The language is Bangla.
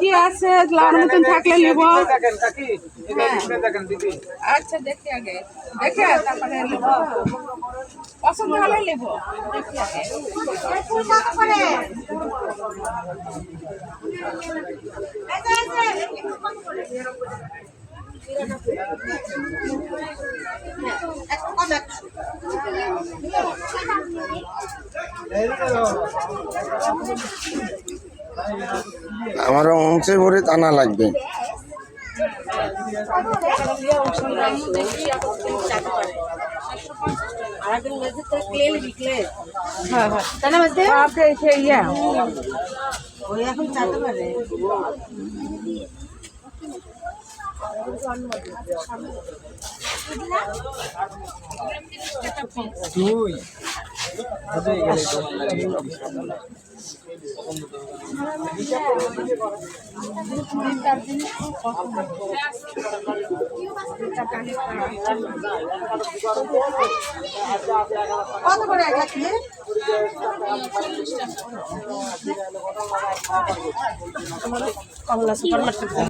কি আছে লাউর মতন থাকলে নেব। আচ্ছা দেখি আগে দেখে তারপরে নেব, পছন্দ হলে নেব। দেখি আগে আমার অংশে ভরে টানা লাগবে। কত করে কমলা সুপার মার্কেট।